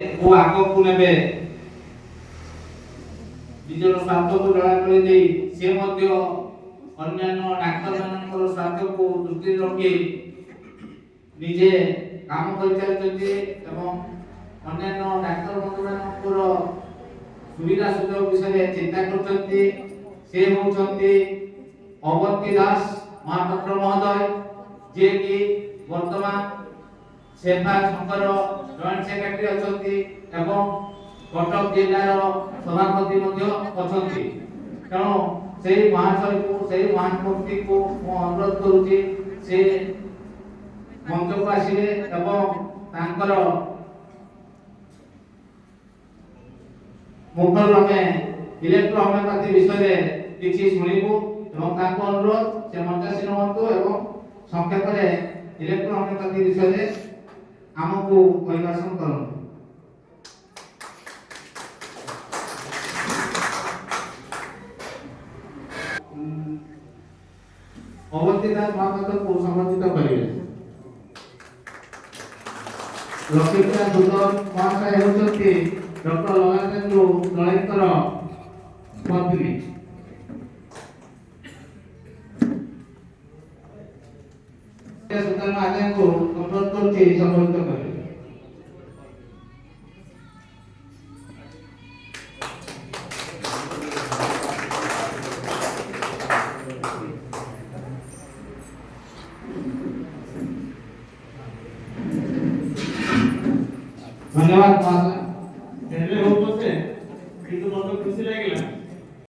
ଓ ଆଗକୁ ନେବେ ନିଜର ସ୍ୱାର୍ଥକୁ ଜଳାଜଳି ଦେଇ ସେ ମଧ୍ୟ ଅନ୍ୟାନ୍ୟ ଡାକ୍ତରମାନଙ୍କର ସ୍ୱାର୍ଥକୁ ଦୃଷ୍ଟିରେ ରଖି ନିଜେ କାମ କରିଚାଲିଛନ୍ତି ଏବଂ ଅନ୍ୟାନ୍ୟ ଡାକ୍ତର ବନ୍ଧୁମାନଙ୍କର ସୁବିଧା ସୁଯୋଗ ବିଷୟରେ ଚିନ୍ତା କରୁଛନ୍ତି। ସେ ହେଉଛନ୍ତି ଅବନ୍ତୀ ଦାସ ମହାପାତ୍ର ମହୋଦୟ, ଯିଏକି ବର୍ତ୍ତମାନ ସେବା ସଂଘର ଜଏଣ୍ଟ ସେକ୍ରେଟାରୀ ଅଛନ୍ତି ଏବଂ କଟକ ଜିଲ୍ଲାର ସଭାପତି ମଧ୍ୟ ଅଛନ୍ତି। ତେଣୁ ସେହି ମହାଶୟକୁ ସେହି ମହାନ ବ୍ୟକ୍ତିକୁ ମୁଁ ଅନୁରୋଧ କରୁଛି ସେ ମଞ୍ଚକୁ ଆସିବେ ଏବଂ ତାଙ୍କର ମୁଖରୁ ଆମେ ଇଲେକ୍ଟ୍ରୋ ହୋମିଓପାଥି ବିଷୟରେ କିଛି ଶୁଣିବୁ ଏବଂ ତାଙ୍କୁ ଅନୁରୋଧ ସେ ମଞ୍ଚାସୀନ ହୁଅନ୍ତୁ ଏବଂ ସଂକ୍ଷେପରେ ଇଲେକ୍ଟ୍ରୋ ହୋମିଓପାଥି ବିଷୟରେ ଆମକୁ ପରିବେଷଣ କରନ୍ତୁ। ଅବନ୍ତୀ ଦାସ ମହାପାତ୍ରକୁ ସମ୍ବୋଧିତ କରିବେ। ଲକ୍ଷ୍ମୀପ୍ରିୟା ସୁନ୍ଦର ମହାଶୟ ହେଉଛନ୍ତି ଡକ୍ଟର ଲଗାନେନ୍ଦୁ ଦଳେଇଙ୍କର ପତ୍ନୀ। ସୁନ୍ଦର ଆଜ୍ଞାଙ୍କୁ ଅନୁରୋଧ କରୁଛି ସମ୍ବୋଧିତ କରିବେ। धन्यवाद।